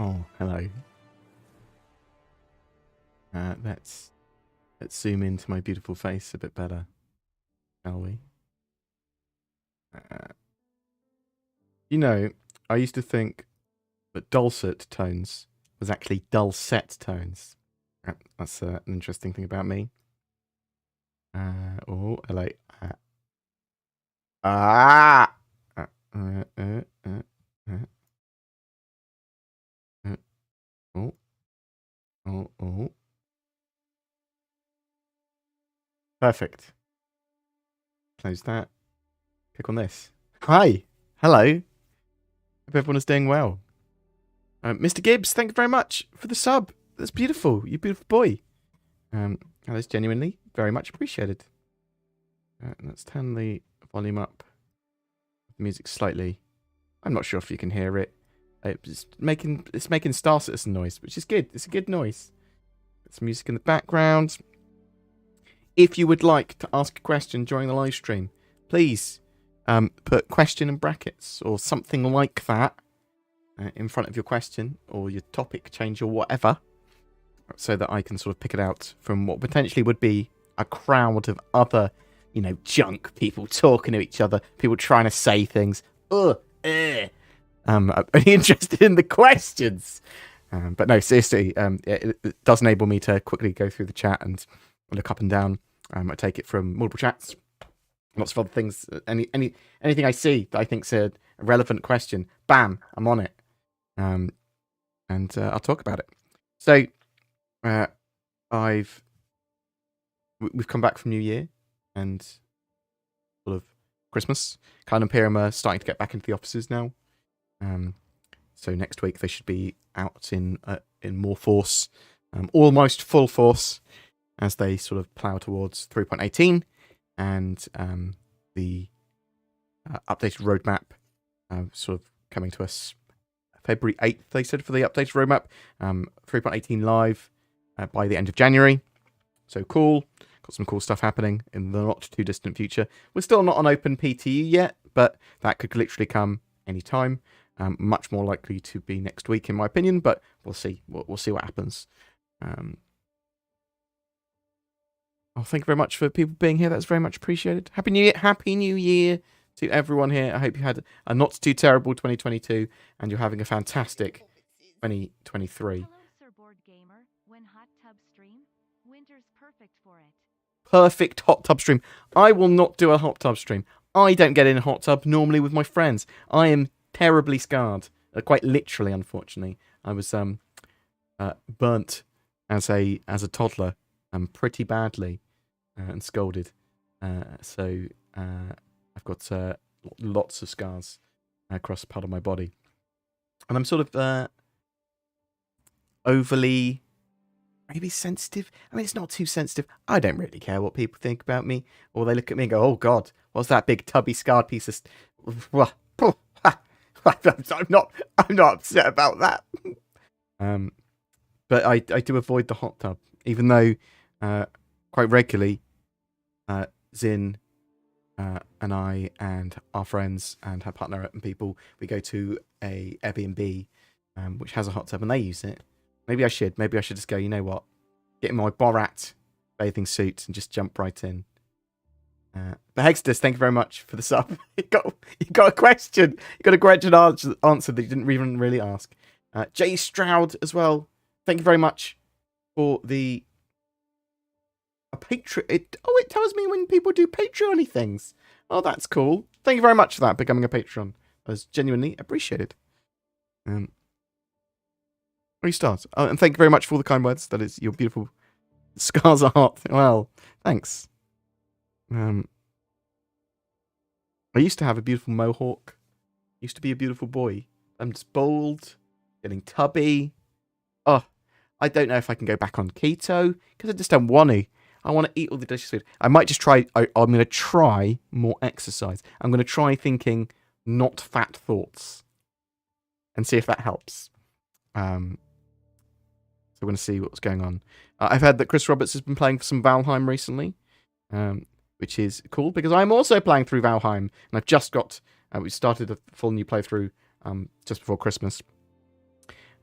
Oh, hello. Let's zoom into my beautiful face a bit better, shall we? You know, I used to think that dulcet tones was actually dulcet tones. That's an interesting thing about me. Oh, hello. Ah! Uh, uh, uh, uh, oh, oh. Perfect. Close that. Click on this. Hi. Hello. Hope everyone is doing well. Mr. Gibbs, thank you very much for the sub. That's beautiful. You beautiful boy. That is genuinely very much appreciated. Let's turn the volume up. The music slightly. I'm not sure if you can hear it. It's making Star Citizen noise, which is good. It's a good noise. It's music in the background. If you would like to ask a question during the live stream, please put question in brackets or something like that in front of your question or your topic change or whatever, so that I can sort of pick it out from what potentially would be a crowd of other, junk people talking to each other, people trying to say things. I'm only interested in the questions. But no, seriously, it does enable me to quickly go through the chat and look up and down. I take it from multiple chats, lots of other things. Anything I see that I think's a relevant question, bam, I'm on it, and I'll talk about it. So, we've come back from New Year and sort of Christmas. Kind of Imperium are starting to get back into the offices now. So next week they should be out in more force, almost full force, as they sort of plough towards 3.18 and the updated roadmap sort of coming to us February 8th, they said, for the updated roadmap. 3.18 live by the end of January. So cool. Got some cool stuff happening in the not too distant future. We're still not on open PTU yet, but that could literally come anytime. Much more likely to be next week, in my opinion, but we'll see. We'll see what happens. Thank you very much for people being here. That's very much appreciated. Happy New Year! Happy New Year to everyone here. I hope you had a not too terrible 2022, and you're having a fantastic 2023. Hello, Sir BoredGamer. When hot tub stream, winter's perfect for it. Perfect hot tub stream. I will not do a hot tub stream. I don't get in a hot tub normally with my friends. I am terribly scarred, quite literally, unfortunately. I was burnt as a toddler, pretty badly, and scolded. So I've got lots of scars across part of my body, and I'm sort of overly, maybe sensitive. I mean, it's not too sensitive. I don't really care what people think about me, or they look at me and go, "Oh God, what's that big tubby scarred piece of?" I'm not upset about that. But I do avoid the hot tub, even though quite regularly Zin and I and our friends and her partner and people, we go to a Airbnb which has a hot tub and they use it. Maybe I should just go, you know what, get in my Borat bathing suit and just jump right in. But Hextus, thank you very much for the sub. You got a question. You got a question answer that you didn't even really ask. Jay Stroud as well. Thank you very much for the Patreon. It tells me when people do Patreon-y things. Oh, that's cool. Thank you very much for that, becoming a Patreon. That was genuinely appreciated. Restart. And thank you very much for all the kind words. That is your beautiful scars are hot. Well, thanks. I used to have a beautiful mohawk. Used to be a beautiful boy. I'm just bald, getting tubby. Oh, I don't know if I can go back on keto because I just don't want to. I want to eat all the delicious food. I might just try. I'm going to try more exercise. I'm going to try thinking not fat thoughts and see if that helps. So we're going to see what's going on. I've heard that Chris Roberts has been playing for some Valheim recently. Which is cool because I'm also playing through Valheim, and I've just got. We started a full new playthrough just before Christmas,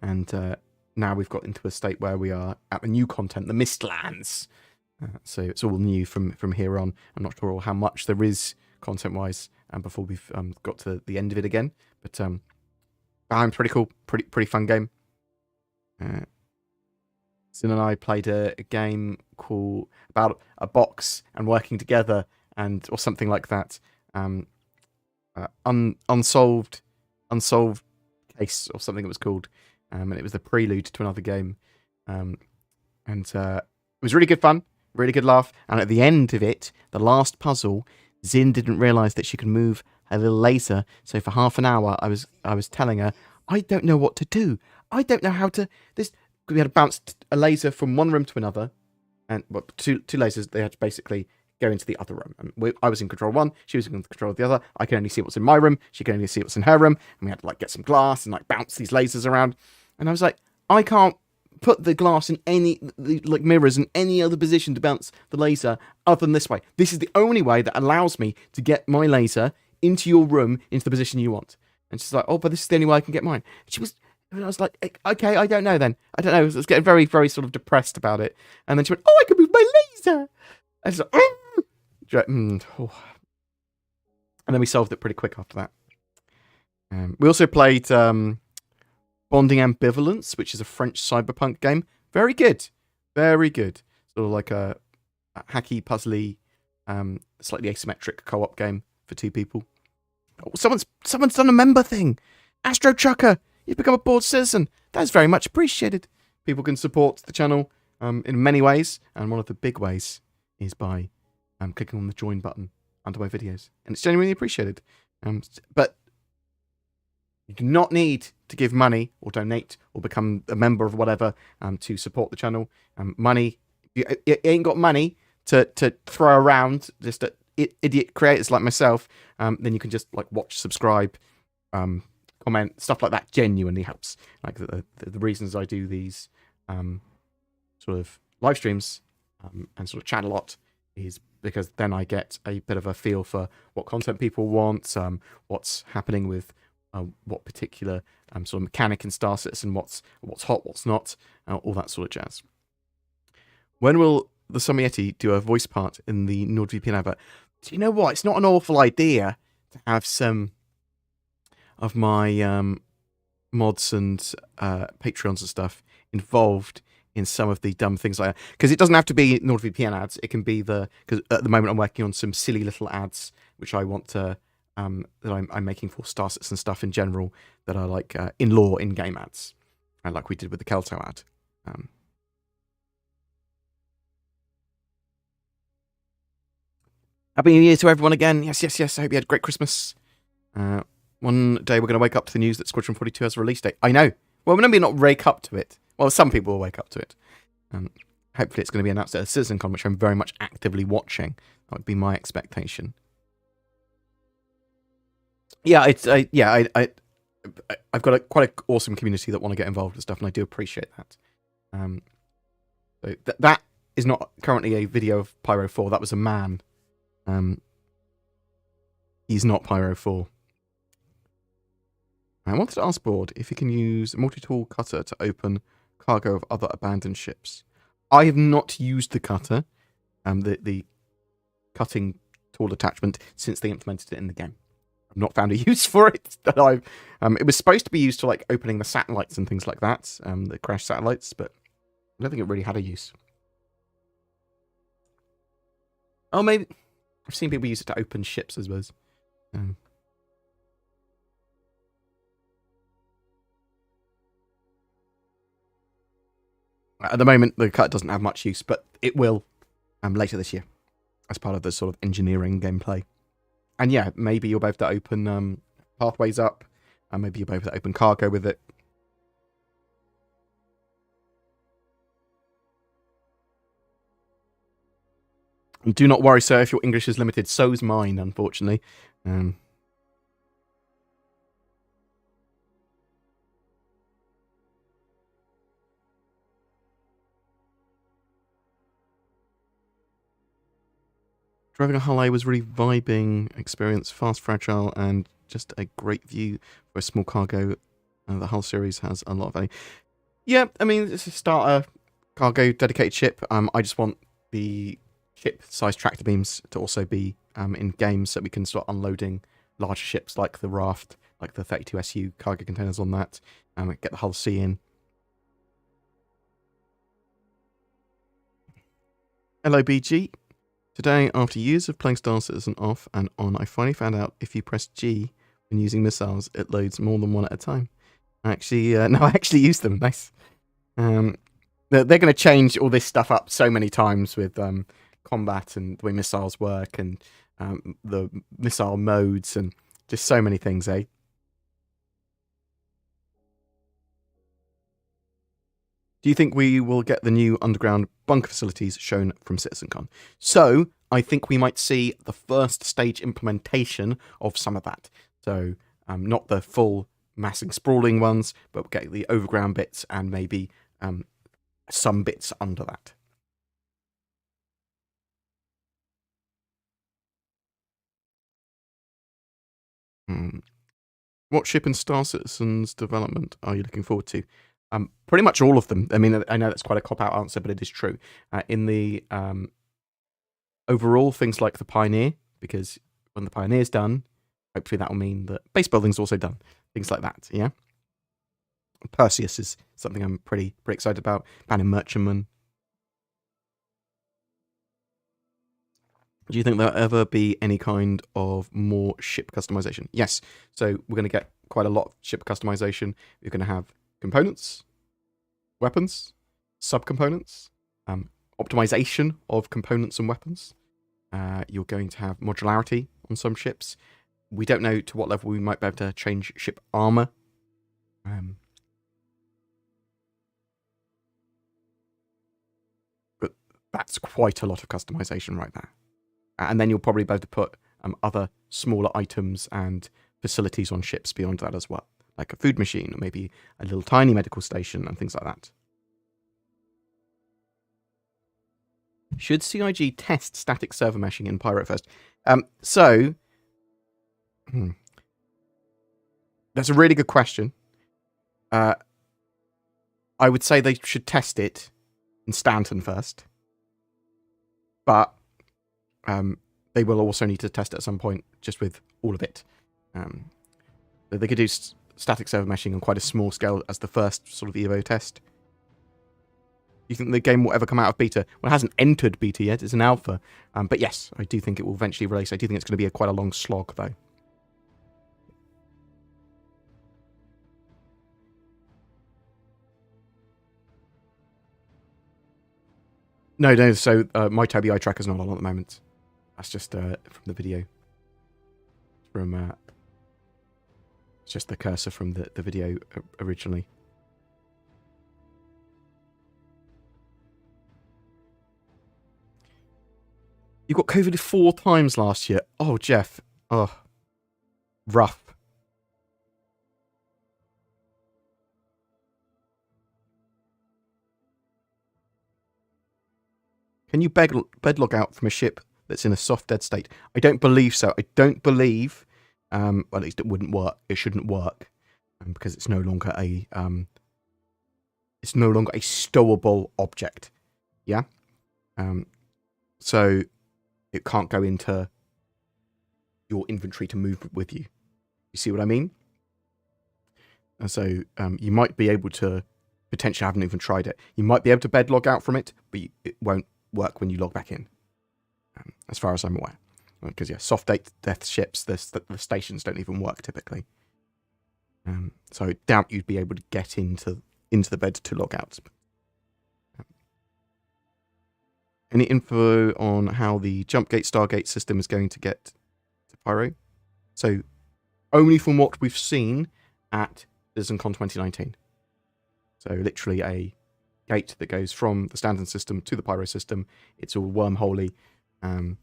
and now we've got into a state where we are at the new content, the Mistlands. So it's all new from here on. I'm not sure how much there is content-wise, and before we've got to the end of it again. But I'm pretty cool, pretty fun game. Sin and I played a game called about a box and working together, or something like that. Unsolved case or something it was called, and it was the prelude to another game, and it was really good fun, really good laugh. And at the end of it, the last puzzle, Zin didn't realise that she could move her little laser. So for half an hour, I was telling her, I don't know what to do. I don't know how to. We had to bounce a laser from one room to another, and two lasers. They had to basically go into the other room. And I was in control of one, she was in control of the other. I could only see what's in my room, she could only see what's in her room, and we had to like get some glass and like bounce these lasers around. And I was like, I can't put the glass in any like mirrors in any other position to bounce the laser other than this way. This is the only way that allows me to get my laser into your room, into the position you want. And she's like, oh, but this is the only way I can get mine. And I was like, okay, I don't know then. I don't know. I was getting very, very sort of depressed about it. And then she went, oh, I can move my laser. And she's like, oh. And then we solved it pretty quick after that. We also played Bonding Ambivalence, which is a French cyberpunk game. Very good. Very good. Sort of like a hacky, puzzly, slightly asymmetric co-op game for two people. Oh, someone's done a member thing. Astro Chucker, you've become a bored citizen. That is very much appreciated. People can support the channel in many ways, and one of the big ways is by clicking on the join button under my videos, and it's genuinely appreciated. But you do not need to give money or donate or become a member of whatever to support the channel. Money, you ain't got money to throw around just at idiot creators like myself. Then you can just like watch, subscribe, comment, stuff like that. Genuinely helps. Like the reasons I do these sort of live streams and sort of chat a lot is because then I get a bit of a feel for what content people want, what's happening with what particular sort of mechanic in Star Citizen, what's hot, what's not, all that sort of jazz. When will the Sommietti do a voice part in the NordVPN advert? Do you know what? It's not an awful idea to have some of my mods and Patreons and stuff involved in some of the dumb things like that. Because it doesn't have to be NordVPN ads. It can be because at the moment I'm working on some silly little ads which I want to that I'm making for Star Citizen stuff in general that are like in-law in-game ads, like we did with the Kelto ad. Happy New Year to everyone again. Yes. I hope you had a great Christmas. One day we're going to wake up to the news that Squadron 42 has a release date. I know. Well, maybe not wake up to it. Well, some people will wake up to it. Hopefully it's going to be announced at a CitizenCon, which I'm very much actively watching. That would be my expectation. Yeah, I've got quite an awesome community that want to get involved with stuff, and I do appreciate that. So that is not currently a video of Pyro 4. That was a man. He's not Pyro 4. I wanted to ask Bored if he can use a multi-tool cutter to open cargo of other abandoned ships. I have not used the cutter, the cutting tool attachment, since they implemented it in the game. I've not found a use for it. It was supposed to be used for like opening the satellites and things like that, the crashed satellites, but I don't think it really had a use. Oh, maybe I've seen people use it to open ships, I suppose. At the moment, the cut doesn't have much use, but it will later this year as part of the sort of engineering gameplay. And yeah, maybe you'll be able to open pathways up, and maybe you'll be able to open cargo with it. And do not worry, sir, if your English is limited. So's mine, unfortunately. Driving a Hullay was really vibing experience, fast, fragile, and just a great view for a small cargo The hull series has a lot of value. Yeah, I mean, it's a starter cargo dedicated ship. I just want the ship-sized tractor beams to also be in games so we can start unloading larger ships like the Raft, like the 32 SU cargo containers on that, and get the hull C in. LOBG. Today, after years of playing Star Citizen off and on, I finally found out if you press G when using missiles, it loads more than one at a time. I actually used them. Nice. They're going to change all this stuff up so many times with combat and the way missiles work and the missile modes and just so many things, eh? Do you think we will get the new underground bunker facilities shown from CitizenCon? So, I think we might see the first stage implementation of some of that. So, not the full massing sprawling ones, but we'll get the overground bits and maybe some bits under that. What ship in Star Citizen's development are you looking forward to? Pretty much all of them. I mean, I know that's quite a cop-out answer, but it is true. In the overall, things like the Pioneer, because when the Pioneer's done, hopefully that will mean that base building's also done. Things like that, yeah? Perseus is something I'm pretty excited about. Banning Merchantman. Do you think there'll ever be any kind of more ship customization? Yes. So we're going to get quite a lot of ship customization. We're going to have components, weapons, subcomponents, optimization of components and weapons. You're going to have modularity on some ships. We don't know to what level we might be able to change ship armor. But that's quite a lot of customization right there. And then you'll probably be able to put other smaller items and facilities on ships beyond that as well, like a food machine or maybe a little tiny medical station and things like that. Should CIG test static server meshing in Pyro first? That's a really good question. I would say they should test it in Stanton first, but they will also need to test it at some point just with all of it. They could do static server meshing on quite a small scale as the first sort of Evo test. Do you think the game will ever come out of beta? Well, it hasn't entered beta yet. It's an alpha. But yes, I do think it will eventually release. I do think it's going to be quite a long slog, though. No. So my Toby eye tracker's not on at the moment. That's just from the video. It's just the cursor from the video originally. You got COVID 4 times last year. Oh, Jeff. Oh, rough. Can you bedlog out from a ship that's in a soft dead state? I don't believe so. I don't believe, well, at least it wouldn't work. It shouldn't work because it's no longer a stowable object. Yeah. So it can't go into your inventory to move with you. You see what I mean? And so you might be able to potentially, I haven't even tried it. You might be able to bedlog out from it, but it won't work when you log back in, as far as I'm aware. Because yeah, soft death ships, the stations don't even work typically. So I doubt you'd be able to get into the bed to log out. Any info on how the Jumpgate Stargate system is going to get to Pyro? So only from what we've seen at CitizenCon 2019. So literally a gate that goes from the standard system to the Pyro system. It's all wormholey. And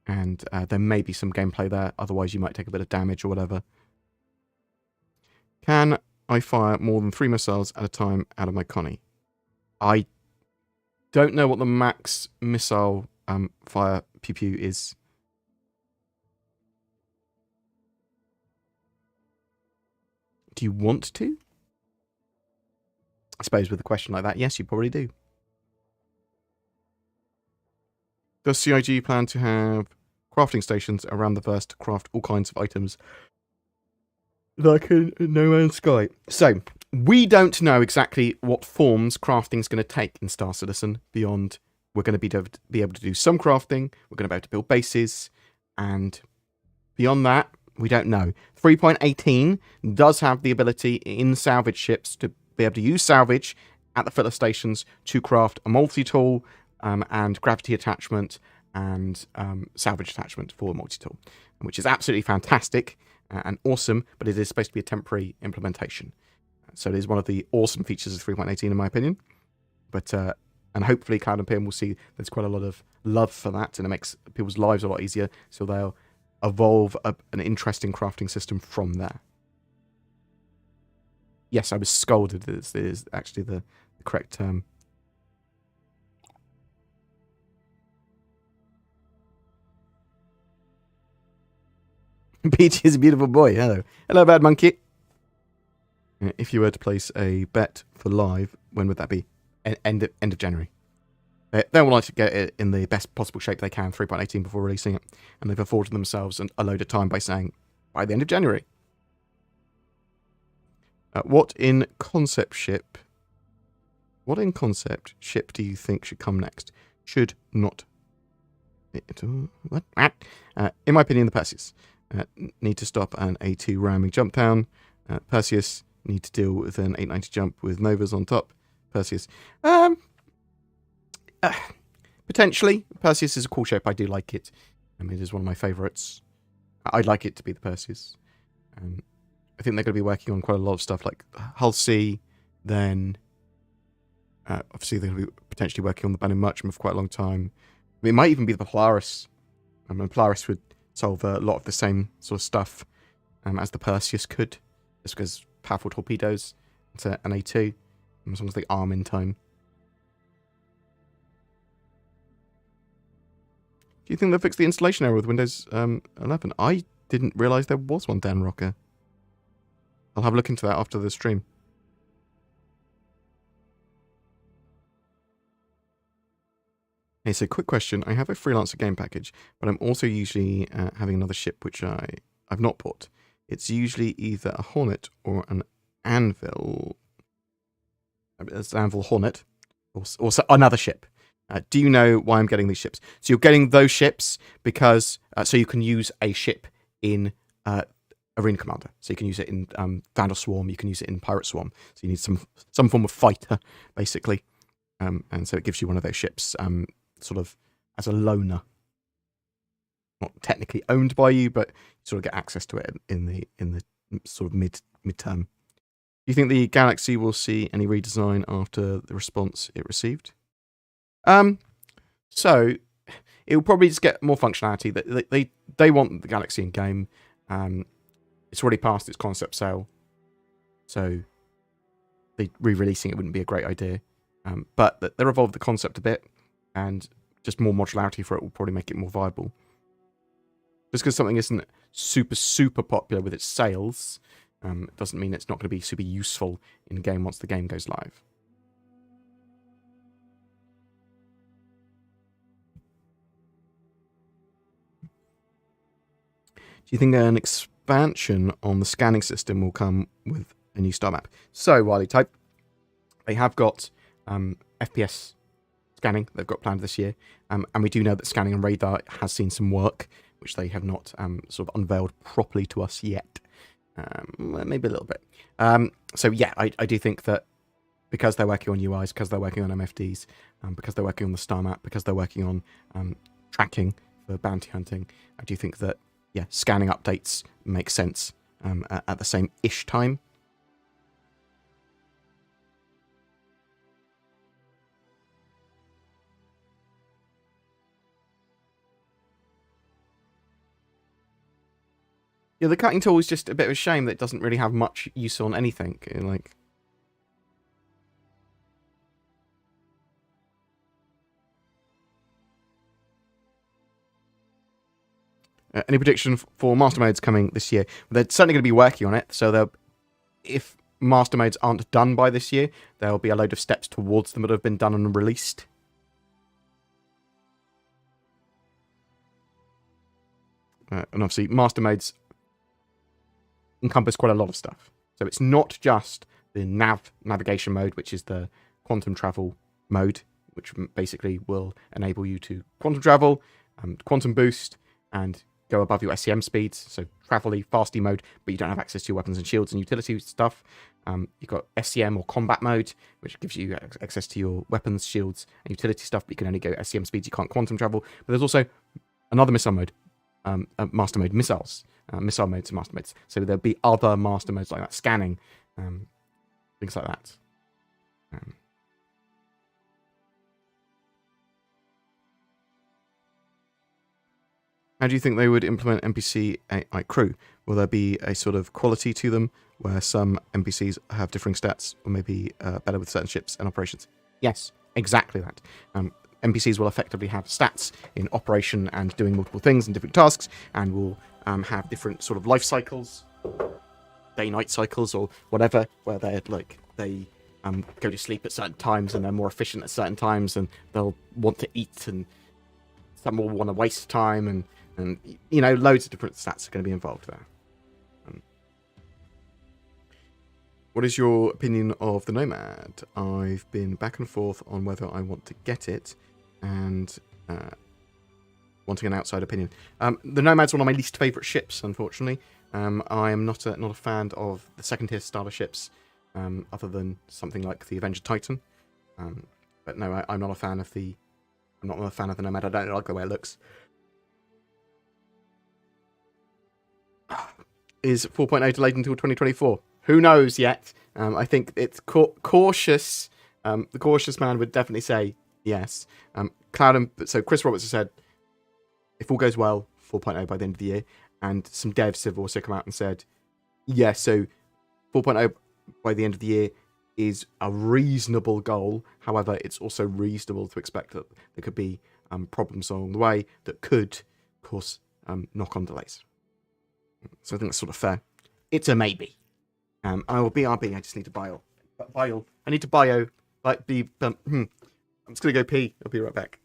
there may be some gameplay there. Otherwise, you might take a bit of damage or whatever. Can I fire more than 3 missiles at a time out of my Connie? I don't know what the max missile fire pew is. Do you want to? I suppose with a question like that, yes, you probably do. Does CIG plan to have crafting stations around the verse to craft all kinds of items like in No Man's Sky? So, we don't know exactly what forms crafting is going to take in Star Citizen beyond we're going to be able to do some crafting, we're going to be able to build bases, and beyond that, we don't know. 3.18 does have the ability in salvage ships to be able to use salvage at the filler stations to craft a multi-tool and gravity attachment and salvage attachment for a multi-tool, which is absolutely fantastic and awesome, but it is supposed to be a temporary implementation. So it is one of the awesome features of 3.18 in my opinion. But and hopefully Cloud and PM will see there's quite a lot of love for that, and it makes people's lives a lot easier, so they'll evolve an interesting crafting system from there. Yes, I was scolded. It is actually the correct term. Peach is a beautiful boy. Hello. Hello, Bad Monkey. If you were to place a bet for live, when would that be? End of January. They will like to get it in the best possible shape they can, 3.18, before releasing it. And they've afforded themselves a load of time by saying, by the end of January. What in concept ship do you think should come next? Should not. What? In my opinion, the Perseus. Need to stop an A2 ramming jump down. Perseus need to deal with an 890 jump with Novas on top. Perseus. Potentially. Perseus is a cool shape. I do like it. It is one of my favourites. I'd like it to be the Perseus. I think they're going to be working on quite a lot of stuff like Hull C. Then, obviously, they're going to be potentially working on the Banner Merchant for quite a long time. It might even be the Polaris. Polaris would solve a lot of the same sort of stuff as the Perseus could, just because powerful torpedoes. It's an A2, as long as they arm in time. Do you think they'll fix the installation error with Windows 11? I didn't realise there was one, Dan Rocker. I'll have a look into that after the stream. Okay, so quick question. I have a freelancer game package, but I'm also usually having another ship which I've not bought. It's usually either a Hornet or an Anvil. It's an Anvil Hornet, or another ship. Do you know why I'm getting these ships? So you're getting those ships because so you can use a ship in Arena Commander. So you can use it in Vandal Swarm. You can use it in Pirate Swarm. So you need some form of fighter, basically. And so it gives you one of those ships, sort of as a loaner. Not technically owned by you, but you sort of get access to it in the sort of midterm. Do you think the Galaxy will see any redesign after the response it received? So it will probably just get more functionality. That they want the Galaxy in game. It's already passed its concept sale, so re-releasing it wouldn't be a great idea. But they'll evolve the concept a bit, and just more modularity for it will probably make it more viable. Just because something isn't super popular with its sales, doesn't mean it's not going to be super useful in a game once the game goes live. Do you think an expansion on the scanning system will come with a new star map? So, Wily Type, they have got FPS scanning they've got planned this year, and we do know that scanning and radar has seen some work, which they have not sort of unveiled properly to us yet. Maybe a little bit. So yeah, I do think that because they're working on UIs, because they're working on MFDs, because they're working on the star map, because they're working on tracking for bounty hunting, I do think that, yeah, scanning updates make sense at the same-ish time. Yeah, the cutting tool is just a bit of a shame that it doesn't really have much use on anything. Like, any prediction for master modes coming this year? They're certainly going to be working on it, so if master modes aren't done by this year, there'll be a load of steps towards them that have been done and released. And obviously, master modes encompass quite a lot of stuff. So it's not just the navigation mode, which is the quantum travel mode, which basically will enable you to quantum travel, quantum boost, and go above your SCM speeds. So travel-y, fasty mode, but you don't have access to your weapons and shields and utility stuff. You've got SCM or combat mode, which gives you access to your weapons, shields, and utility stuff, but you can only go SCM speeds, you can't quantum travel. But there's also another missile mode, master mode, missiles. Missile modes and master modes. So there'll be other master modes like that, scanning, things like that. How do you think they would implement NPC AI crew? Will there be a sort of quality to them where some NPCs have differing stats or maybe better with certain ships and operations? Yes, exactly that. NPCs will effectively have stats in operation and doing multiple things and different tasks, and will have different sort of life cycles, day-night cycles or whatever, where they're like they go to sleep at certain times and they're more efficient at certain times, and they'll want to eat, and some will want to waste time, and you know, loads of different stats are going to be involved there. What is your opinion of the Nomad? I've been back and forth on whether I want to get it, and wanting an outside opinion. The Nomad's one of my least favourite ships, unfortunately. I am not a fan of the second tier starter ships, other than something like the Avenger Titan. But no, I'm not a fan of the. I'm not a fan of the Nomad. I don't like the way it looks. Is 4.0 delayed until 2024? Who knows yet? I think it's cautious. The cautious man would definitely say yes. So Chris Roberts has said, if all goes well, 4.0 by the end of the year. And some devs have also come out and said, yeah, so 4.0 by the end of the year is a reasonable goal. However, it's also reasonable to expect that there could be problems along the way that could cause knock-on delays. So I think that's sort of fair. It's a maybe. I will BRB. I just need to bio. I need to bio. I'm just gonna go pee. I'll be right back.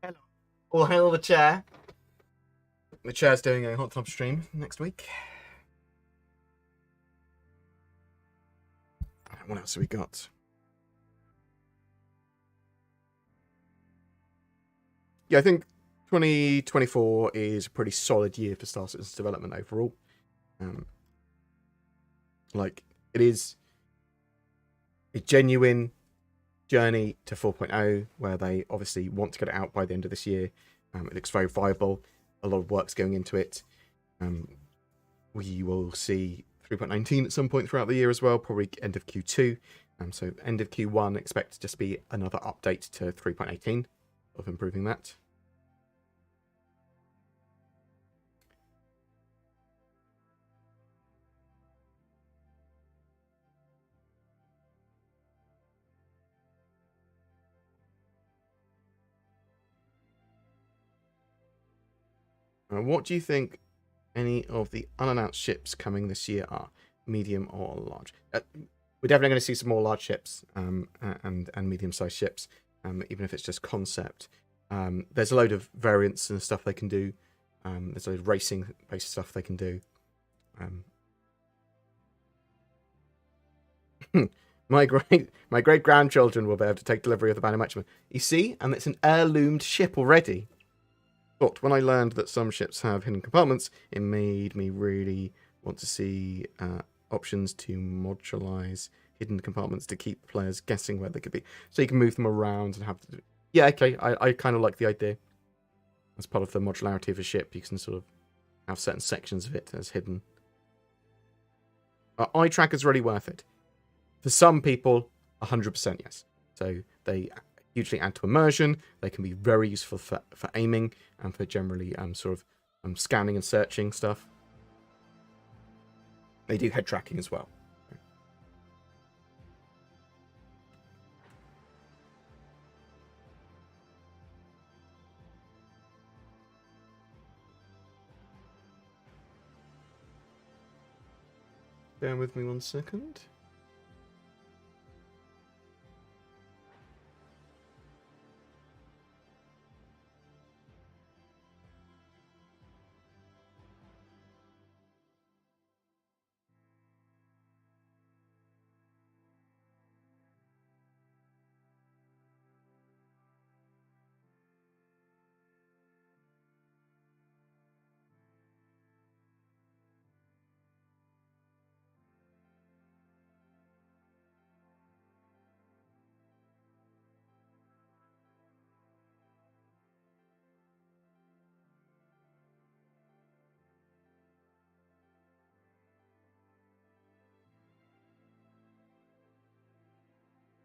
Hello. All hail the chair. The chair's doing a hot tub stream next week. What else have we got? Yeah, I think 2024 is a pretty solid year for Star Citizen's development overall. Like, it is a genuine journey to 4.0, where they obviously want to get it out by the end of this year. It looks very viable. A lot of work's going into it. We will see 3.19 at some point throughout the year as well, probably end of Q2. So end of Q1, expect to just be another update to 3.18 of improving that. What do you think any of the unannounced ships coming this year are? medium or large. We're definitely going to see some more large ships and medium-sized ships, even if it's just concept. There's a load of variants and stuff they can do. There's a load of racing-based stuff they can do. My great grandchildren will be able to take delivery of the Bannermatchman. You see, and it's an heirloomed ship already. But when I learned that some ships have hidden compartments, it made me really want to see options to modularize hidden compartments to keep players guessing where they could be. So you can move them around and have... Yeah, okay, I kind of like the idea. As part of the modularity of a ship, you can sort of have certain sections of it as hidden. Eye tracker's really worth it. For some people, 100% yes. So they hugely add to immersion. They can be very useful for aiming and for generally sort of scanning and searching stuff. They do head tracking as well. Bear with me 1 second.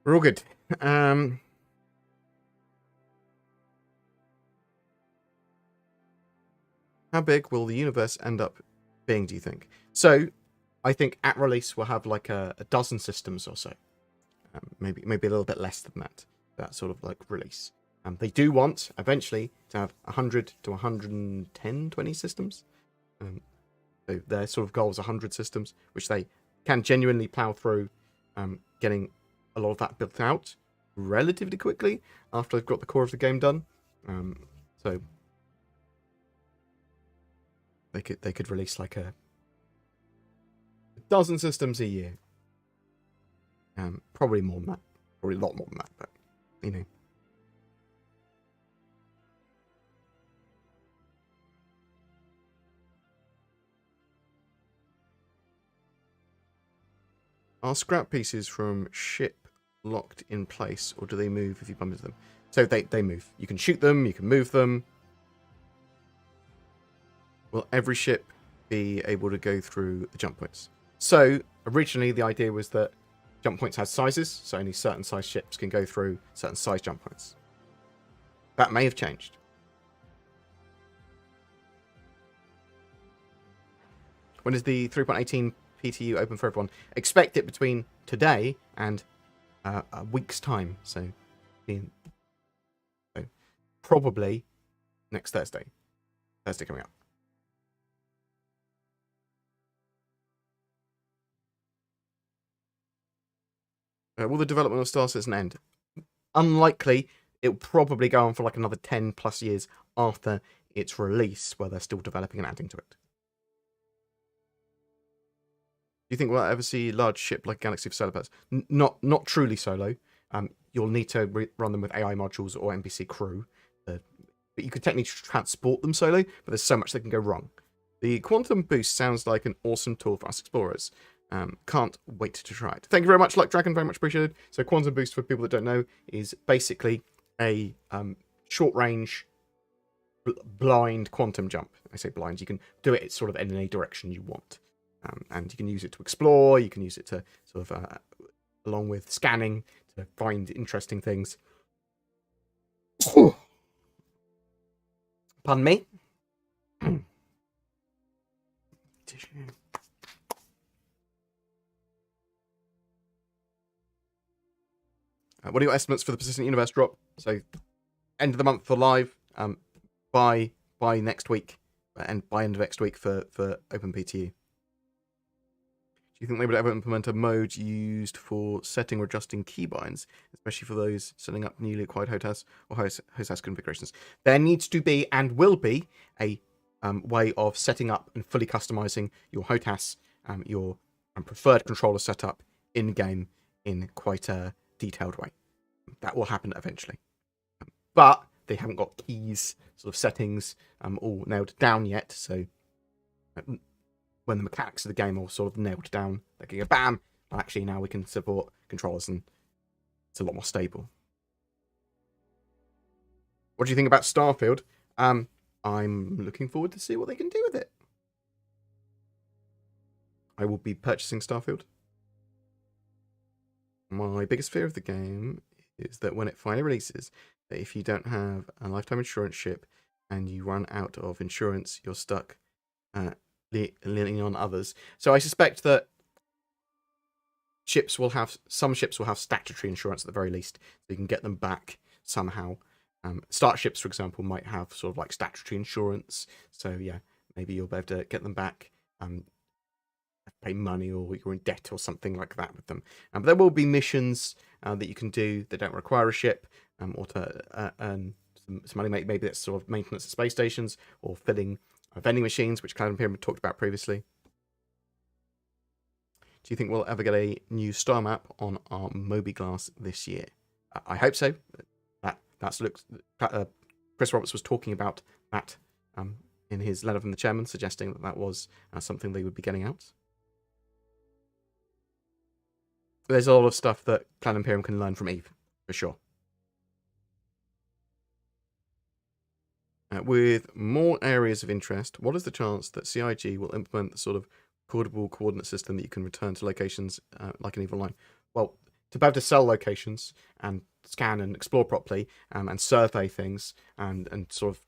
We're all good. How big will the universe end up being, do you think? So, I think at release we'll have like a dozen systems or so. Maybe a little bit less than that. That sort of like release. They do want eventually to have 100 to 110, 20 systems. So their sort of goal is 100 systems, which they can genuinely plow through, getting a lot of that built out relatively quickly after they've got the core of the game done. So they could release like a dozen systems a year. Probably more than that. Probably a lot more than that, but you know. Are scrap pieces from ship locked in place, or do they move if you bump into them? So they move. You can shoot them, you can move them. Will every ship be able to go through the jump points? So originally the idea was that jump points had sizes, so only certain size ships can go through certain size jump points. That may have changed. When is the 3.18 PTU open for everyone? Expect it between today and a week's time. So probably next Thursday. Thursday coming up. Will the development of Star Citizen end? Unlikely. It'll probably go on for like another 10 plus years after its release, where they're still developing and adding to it. Do you think we'll ever see large ship like Galaxy for solo players? Not truly solo. You'll need to run them with AI modules or NPC crew. But you could technically transport them solo, but there's so much that can go wrong. The Quantum Boost sounds like an awesome tool for us explorers. Can't wait to try it. Thank you very much, Luck Dragon. Very much appreciated. So Quantum Boost, for people that don't know, is basically a short-range blind quantum jump. I say blind. You can do it sort of in any direction you want. And you can use it to explore. You can use it to sort of, along with scanning, to find interesting things. Pardon me. Tissue. What are your estimates for the Persistent Universe drop? So, end of the month for live. By next week, and by end of next week for Open PTU. Do you think they would ever implement a mode used for setting or adjusting keybinds, especially for those setting up newly acquired HOTAS or HOTAS configurations? There needs to be and will be a way of setting up and fully customizing your HOTAS, your preferred controller setup in game in quite a detailed way. That will happen eventually, but they haven't got keys, sort of settings, all nailed down yet. So when the mechanics of the game are sort of nailed down, they can go bam. Actually, now we can support controllers, and it's a lot more stable. What do you think about Starfield? I'm looking forward to see what they can do with it. I will be purchasing Starfield. My biggest fear of the game is that when it finally releases, that if you don't have a lifetime insurance ship and you run out of insurance, you're stuck leaning on others. So I suspect that some ships will have statutory insurance at the very least, so you can get them back somehow. Starships, for example, might have sort of like statutory insurance. So yeah, maybe you'll be able to get them back, pay money, or you're in debt or something like that with them. But there will be missions that you can do that don't require a ship, or to earn some money. Maybe that's sort of maintenance of space stations or filling vending machines, which Cloud Imperium talked about previously. Do you think we'll ever get a new star map on our Moby-Glass this year? I hope so. Chris Roberts was talking about that in his letter from the chairman, suggesting that that was something they would be getting out. There's a lot of stuff that Clan Imperium can learn from Eve, for sure. With more areas of interest, what is the chance that CIG will implement the sort of codable coordinate system that you can return to locations like in EVE Online? Well, to be able to sell locations and scan and explore properly and survey things and sort of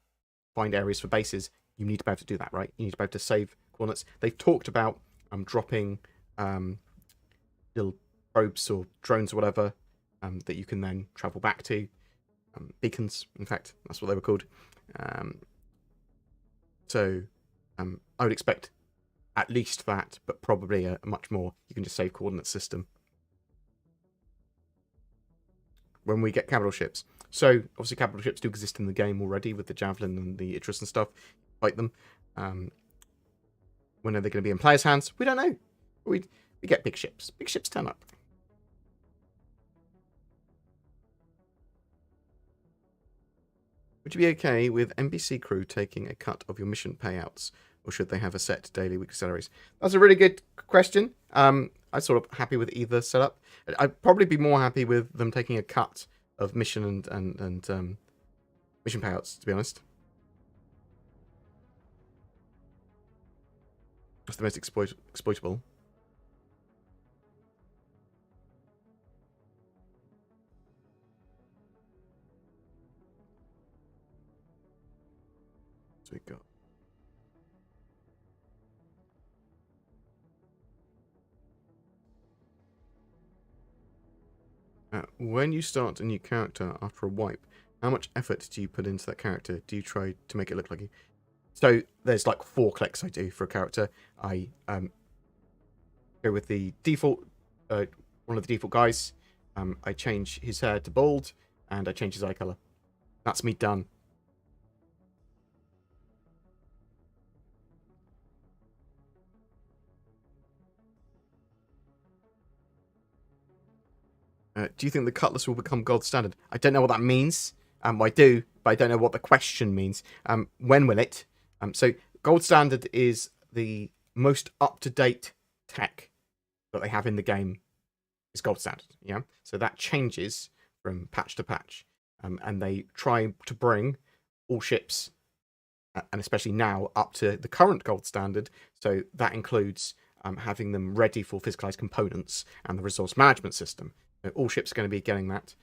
find areas for bases, you need to be able to do that, right? You need to be able to save coordinates. They've talked about dropping little probes or drones or whatever that you can then travel back to. Beacons, in fact, that's what they were called. So I would expect at least that, but probably a much more. You can just save coordinate system when we get capital ships. So obviously capital ships do exist in the game already with the Javelin and the Idris and stuff. Fight them. When are they going to be in players' hands? We don't know. We get big ships. Big ships turn up. Would you be okay with NPC crew taking a cut of your mission payouts, or should they have a set daily, weekly salaries? That's a really good question. I'm sort of happy with either setup. I'd probably be more happy with them taking a cut of mission and mission payouts, to be honest. That's the most exploitable. So we got. When you start a new character after a wipe, how much effort do you put into that character? Do you try to make it look like you? So there's like 4 clicks I do for a character. I go with the default, one of the default guys. I change his hair to bald, and I change his eye color. That's me done. Do you think the cutlass will become gold standard? I don't know what that means. I do, but I don't know what the question means. When will it? So gold standard is the most up-to-date tech that they have in the game. Is gold standard, yeah. So that changes from patch to patch, and they try to bring all ships, and especially now, up to the current gold standard. So that includes having them ready for physicalized components and the resource management system. So all ships are going to be getting that,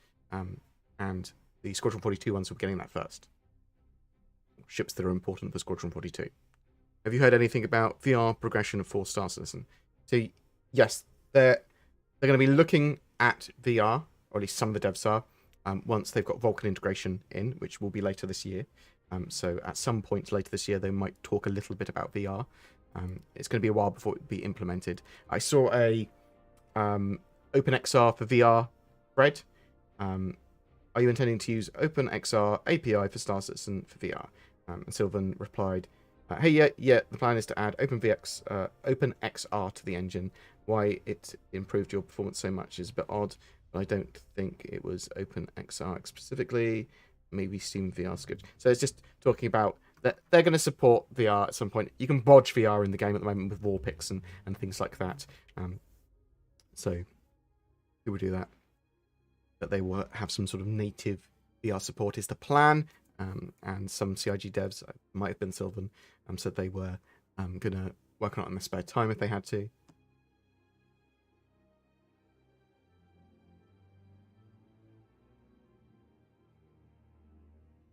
and the Squadron 42 ones will be getting that first. Ships that are important for Squadron 42. Have you heard anything about VR progression for Star Citizen? So yes, they're going to be looking at VR, or at least some of the devs are, once they've got Vulkan integration in, which will be later this year. So at some point later this year, they might talk a little bit about VR. It's going to be a while before it be implemented. I saw a OpenXR for VR thread. Are you intending to use OpenXR API for Star Citizen for VR? And Sylvan replied, hey, yeah, the plan is to add OpenXR to the engine. Why it improved your performance so much is a bit odd, but I don't think it was OpenXR specifically. Maybe Steam VR's good. So it's just talking about that they're going to support VR at some point. You can bodge VR in the game at the moment with wall picks and things like that. So people do that. But they will have some sort of native VR support is the plan. And some CIG devs, might have been Sylvan, said they were going to work on it in their spare time if they had to.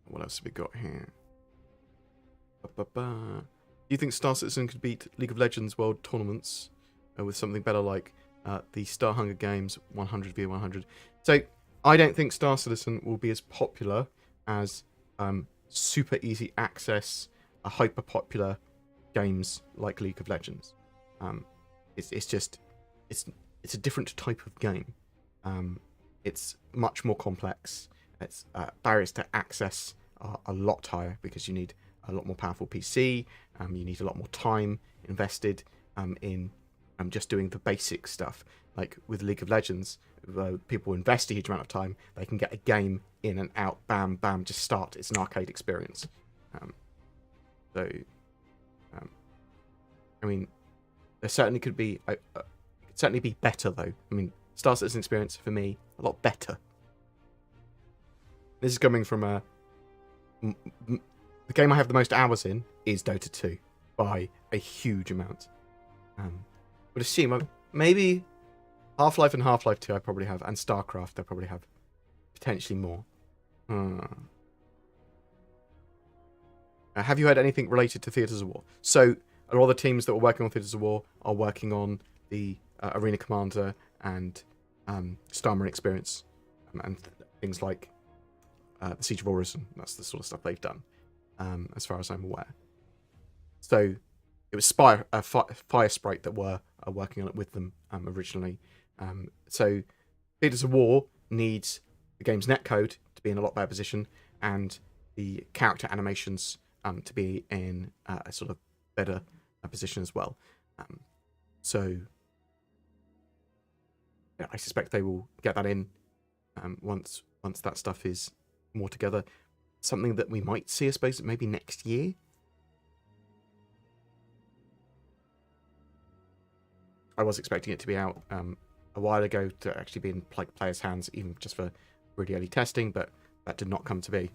What else have we got here? Do you think Star Citizen could beat League of Legends World Tournaments with something better like the Star Hunger Games 100v100? So I don't think Star Citizen will be as popular as super easy access, hyper popular games like League of Legends. It's a different type of game. It's much more complex. Its barriers to access are a lot higher because you need a lot more powerful PC. You need a lot more time invested in just doing the basic stuff. Like with League of Legends, people invest a huge amount of time. They can get a game in and out, bam, bam, just start. It's an arcade experience. I mean, there certainly could be. It could certainly be better though. I mean, Star Citizen experience for me a lot better. This is coming from the game I have the most hours in is Dota 2 by a huge amount. Would assume maybe Half-Life and Half-Life 2 I probably have, and StarCraft I probably have potentially more. Have you heard anything related to Theatres of War? So a lot of the teams that were working on Theatres of War are working on the Arena Commander and Star Marine experience and things like the Siege of Orison. That's the sort of stuff they've done, as far as I'm aware. So it was Fire Sprite that were working on it with them originally. So Theatres of War needs the game's netcode to be in a lot better position and the character animations to be in a sort of better position as well. So yeah, I suspect they will get that in once that stuff is more together. Something that we might see, I suppose, maybe next year. I was expecting it to be out a while ago to actually be in players' hands, even just for really early testing, but that did not come to be.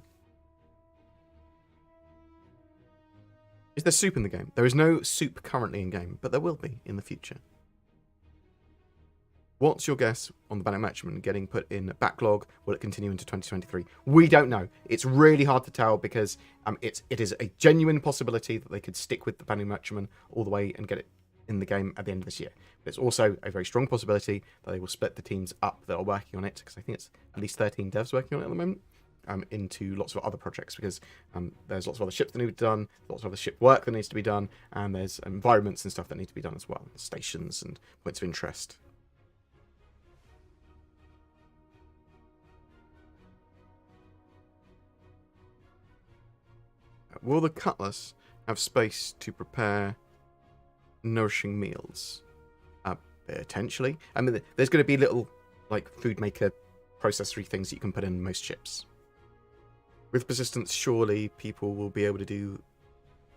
Is there soup in the game? There is no soup currently in game, but there will be in the future. What's your guess on the Banner Matchman getting put in backlog? Will it continue into 2023? We don't know. It's really hard to tell because it is a genuine possibility that they could stick with the Banner Matchman all the way and get it in the game at the end of this year. But it's also a very strong possibility that they will split the teams up that are working on it, because I think it's at least 13 devs working on it at the moment, into lots of other projects, because there's lots of other ships that need to be done, lots of other ship work that needs to be done, and there's environments and stuff that need to be done as well, stations and points of interest. Will the Cutlass have space to prepare nourishing meals? Potentially. I mean, there's going to be little, like, food maker processory things that you can put in most ships. With persistence, surely people will be able to do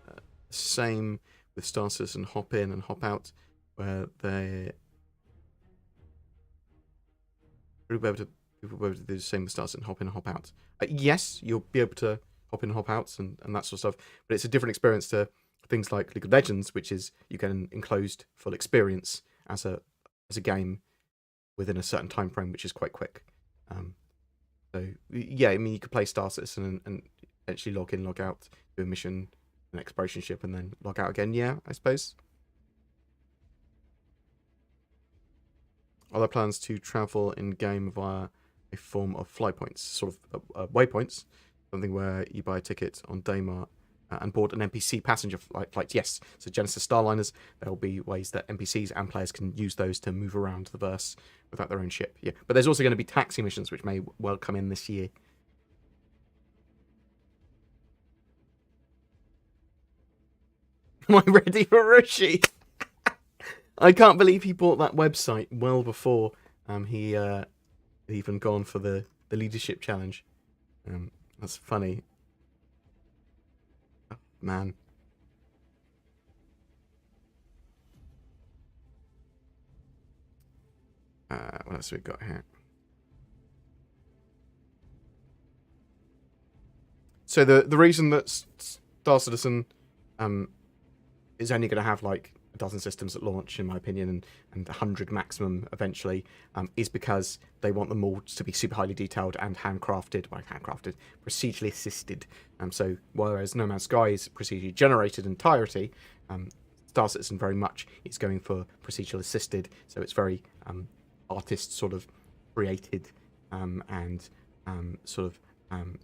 the same with Star Citizen hop in and hop out, where people will be able to do the same with Star Citizen hop in and hop out. Yes, you'll be able to hop in and hop out and that sort of stuff, but it's a different experience to things like League of Legends, which is you get an enclosed full experience as a game within a certain time frame, which is quite quick. So yeah, I mean, you could play Star Citizen and actually log in, log out, do a mission, an exploration ship, and then log out again. Yeah, I suppose. Are there plans to travel in game via a form of fly points, sort of waypoints, something where you buy a ticket on Daymart and board an NPC passenger flight. Yes, so Genesis Starliners, there'll be ways that NPCs and players can use those to move around the verse without their own ship. Yeah, but there's also going to be taxi missions, which may well come in this year. Am I ready for Rishi? I can't believe he bought that website well before he even gone for the leadership challenge. That's funny. Oh, man. What else have we got here? So the reason that Star Citizen is only going to have like a dozen systems at launch, in my opinion, and 100 maximum eventually, is because they want them all to be super highly detailed and handcrafted, procedurally assisted. So whereas No Man's Sky is procedurally generated entirety, Star Citizen very much is going for procedural assisted. So it's very artist sort of created and sort of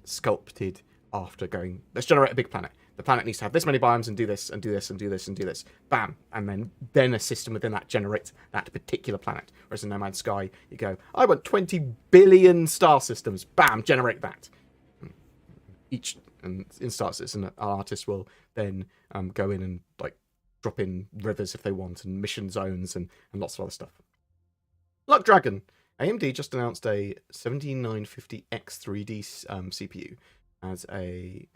sculpted after going, let's generate a big planet. The planet needs to have this many biomes and do this and do this and do this and do this. Bam. And then a system within that generates that particular planet. Whereas in No Man's Sky, you go, I want 20 billion star systems. Bam, generate that. And in Star Citizen, an artist will then go in and like drop in rivers if they want, and mission zones and lots of other stuff. Luck Dragon. AMD just announced a 7950X 3D CPU as a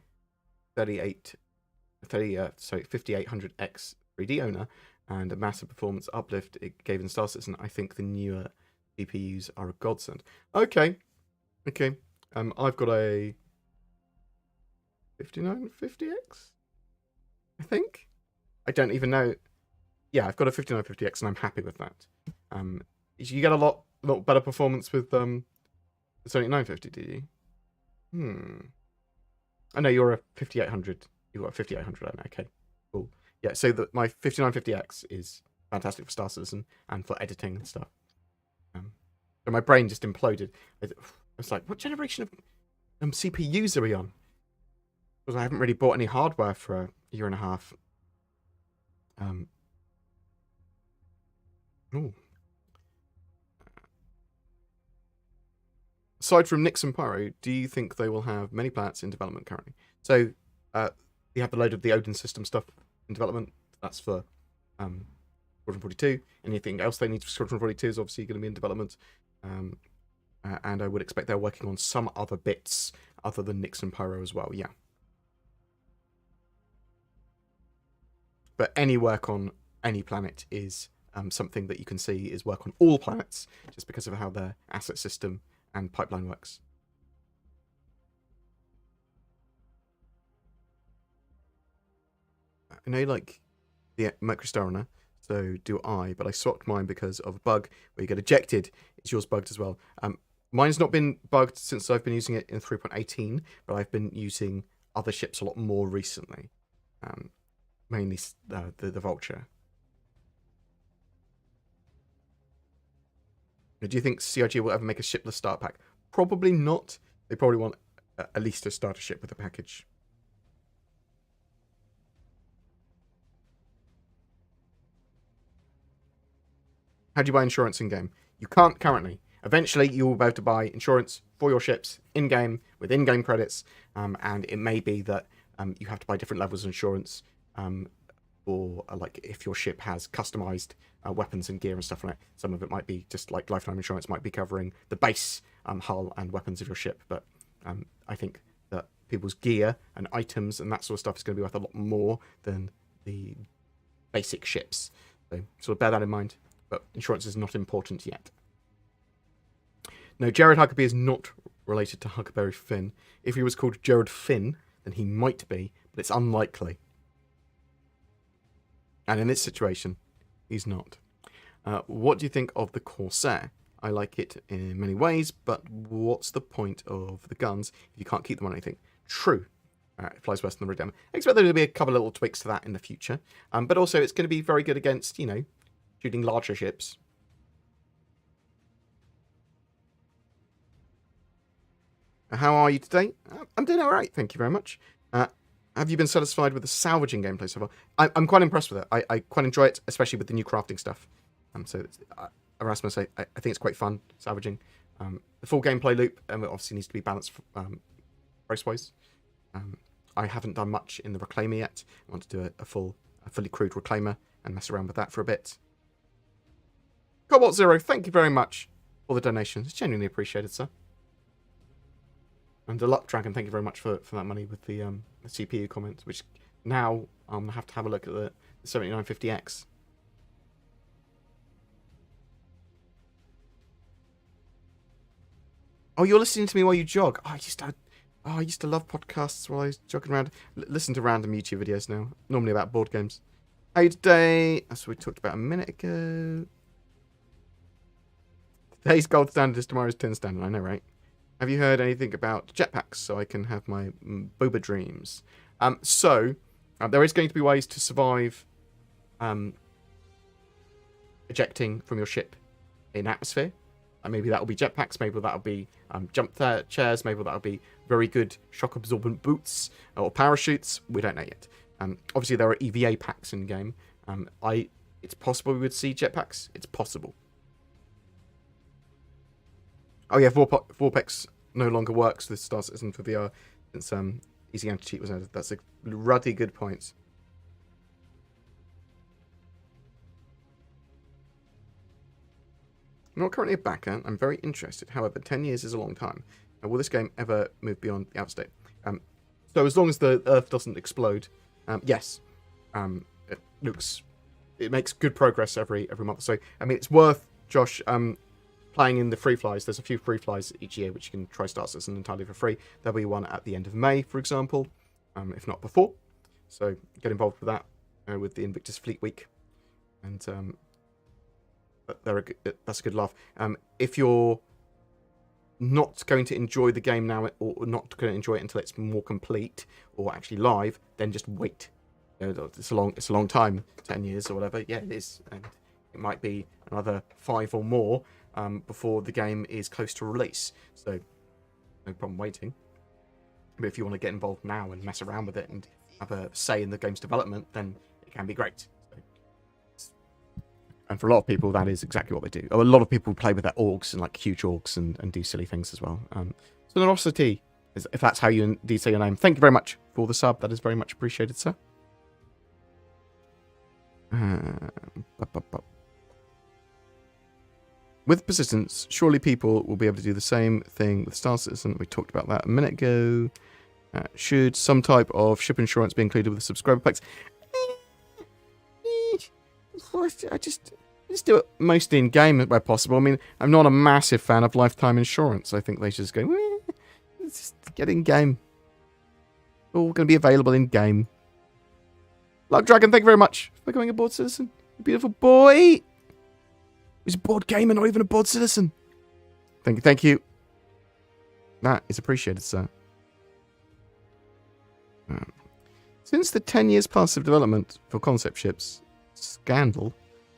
5800X 3D owner, and a massive performance uplift it gave in Star Citizen. I think the newer CPUs are a godsend. Okay. I've got a 5950X, I think. I don't even know. Yeah, I've got a 5950X and I'm happy with that. You get a lot better performance with the 7950, do you? I know you're a 5800. You've got a 5800, I know. Okay, cool. Yeah, so my 5950X is fantastic for Star Citizen and for editing and stuff. So my brain just imploded. I was like, what generation of CPUs are we on? Because I haven't really bought any hardware for a year and a half. Aside from Nyx and Pyro, do you think they will have many planets in development currently? So you have a load of the Odin system stuff in development. That's for Squadron 42. Anything else they need for Squadron 42 is obviously going to be in development. And I would expect they're working on some other bits other than Nyx and Pyro as well, yeah. But any work on any planet is something that you can see is work on all planets, just because of how their asset system and pipeline works. I know, like, the Microstariner, so do I, but I swapped mine because of a bug where you get ejected. Is yours bugged as well? Mine's not been bugged since I've been using it in 3.18, but I've been using other ships a lot more recently. Mainly the Vulture. Do you think CIG will ever make a shipless starter pack? Probably not. They probably want at least a starter ship with a package. How do you buy insurance in-game? You can't currently. Eventually, you will be able to buy insurance for your ships in-game with in-game credits, and it may be that you have to buy different levels of insurance, or like if your ship has customized weapons and gear and stuff like that. Some of it might be just like lifetime insurance might be covering the base hull and weapons of your ship, but I think that people's gear and items and that sort of stuff is going to be worth a lot more than the basic ships. So sort of bear that in mind, but insurance is not important yet. No, Jared Huckabee is not related to Huckleberry Finn. If he was called Jared Finn, then he might be, but it's unlikely. And in this situation, he's not. What do you think of the Corsair? I like it in many ways, but what's the point of the guns if you can't keep them on anything? True. It flies worse than the Redem. I expect there to be a couple of little tweaks to that in the future. But also, it's going to be very good against, shooting larger ships. How are you today? I'm doing all right, thank you very much. Have you been satisfied with the salvaging gameplay so far? I'm quite impressed with it. I quite enjoy it, especially with the new crafting stuff. Erasmus, I think it's quite fun salvaging. The full gameplay loop obviously needs to be balanced price-wise. I haven't done much in the reclaimer yet. I want to do a fully crewed reclaimer and mess around with that for a bit. Cobalt Zero, thank you very much for the donation. It's genuinely appreciated, sir. And the Luck Dragon, thank you very much for that money with the CPU comments, which now I'm going to have a look at the 7950X. Oh, you're listening to me while you jog. Oh, I used to love podcasts while I was jogging around. Listen to random YouTube videos now, normally about board games. How are you today? That's what we talked about a minute ago. Today's gold standard is tomorrow's tin standard. I know, right? Have you heard anything about jetpacks so I can have my boba dreams? There is going to be ways to survive ejecting from your ship in atmosphere. Maybe that'll be jetpacks, maybe that'll be jump chairs, maybe that'll be very good shock-absorbent boots or parachutes. We don't know yet. Obviously, there are EVA packs in the game. It's possible we would see jetpacks. It's possible. Oh yeah, Vorpex no longer works with Star Citizen for VR since Easy Anti-Cheat was added. That's a ruddy good point. I'm not currently a backer. I'm very interested. However, 10 years is a long time. Will this game ever move beyond the outstate? So as long as the Earth doesn't explode, yes. It makes good progress every month. So I mean, it's worth, Josh, playing in the free flies. There's a few free flies each year which you can try Star Citizen entirely for free. There'll be one at the end of May, for example, if not before. So get involved with that with the Invictus Fleet Week, and that's a good laugh. If you're not going to enjoy the game now, or not going to enjoy it until it's more complete or actually live, then just wait. It's a long time, 10 years or whatever. Yeah, it is, and it might be another 5 or more before the game is close to release. So no problem waiting. But if you want to get involved now and mess around with it and have a say in the game's development, then it can be great. And for a lot of people, that is exactly what they do. A lot of people play with their orgs and like huge orgs and do silly things as well. Sonorosity, if that's how you indeed say your name. Thank you very much for the sub. That is very much appreciated, sir. With persistence, surely people will be able to do the same thing with Star Citizen. We talked about that a minute ago. Should some type of ship insurance be included with the subscriber packs? I just do it mostly in game where possible. I mean, I'm not a massive fan of lifetime insurance. I think they should just go, let's just get in game. All going to be available in game. Luck Dragon, thank you very much for going aboard, citizen. Beautiful boy. He's a BoredGamer, not even a board citizen. Thank you. That is appreciated, sir. Since the 10 years plus of development for concept ships scandal,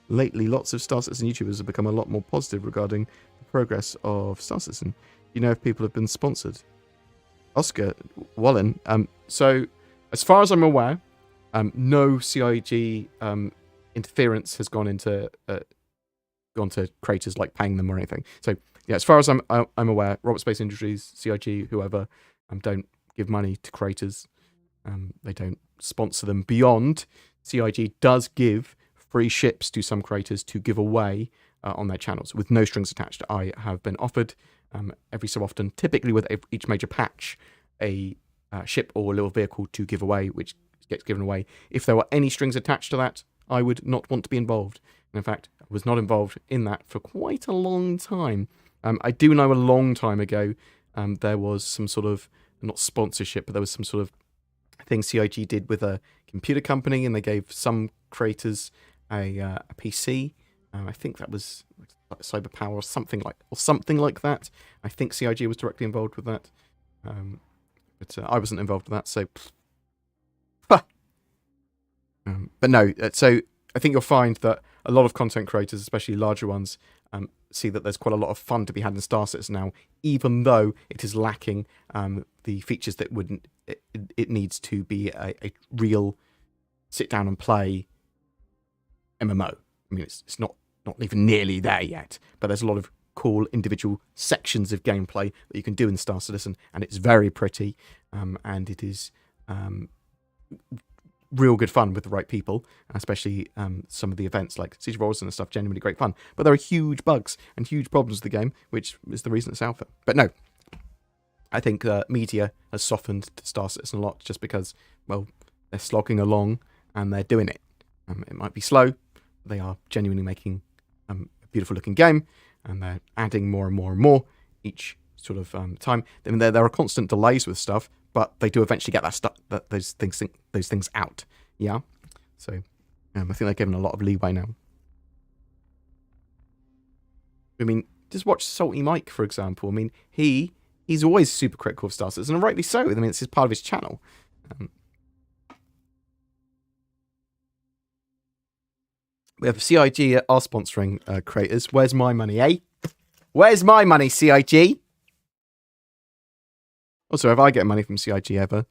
lately lots of Star Citizen YouTubers have become a lot more positive regarding the progress of Star Citizen. Do you know if people have been sponsored? Oscar Wallen. So, as far as I'm aware, no CIG interference has gone to creators like paying them or anything. So yeah, as far as I'm aware, Robert Space Industries, CIG, whoever, don't give money to creators. They don't sponsor them beyond. CIG does give free ships to some creators to give away on their channels with no strings attached. I have been offered every so often, typically with each major patch, a ship or a little vehicle to give away, which gets given away. If there were any strings attached to that, I would not want to be involved. And in fact, I was not involved in that for quite a long time. I do know a long time ago there was some sort of, not sponsorship, but there was some sort of thing CIG did with a computer company, and they gave some creators a PC. I think that was Cyber Power or something like that. I think CIG was directly involved with that, but I wasn't involved with that. So, but no. So I think you'll find that a lot of content creators, especially larger ones, see that there's quite a lot of fun to be had in Star Citizen now, even though it is lacking the features that wouldn't it needs to be a real sit down and play MMO. I mean, it's not even nearly there yet, but there's a lot of cool individual sections of gameplay that you can do in Star Citizen, and it's very pretty, and it is real good fun with the right people, especially some of the events like Siege of Orison and stuff, genuinely great fun. But there are huge bugs and huge problems with the game, which is the reason it's alpha. But no, I think media has softened Star Citizen a lot just because, well, they're slogging along and they're doing it. It might be slow, they are genuinely making a beautiful looking game, and they're adding more and more and more each sort of time. I mean, there are constant delays with stuff, but they do eventually get those things out. Yeah, so I think they're given a lot of leeway now. I mean, just watch Salty Mike, for example. I mean, he's always super critical of Star Citizen, and rightly so. I mean, it's his part of his channel. We have CIG are sponsoring creators. Where's my money, eh? Where's my money, CIG? Also, if I get money from CIG ever,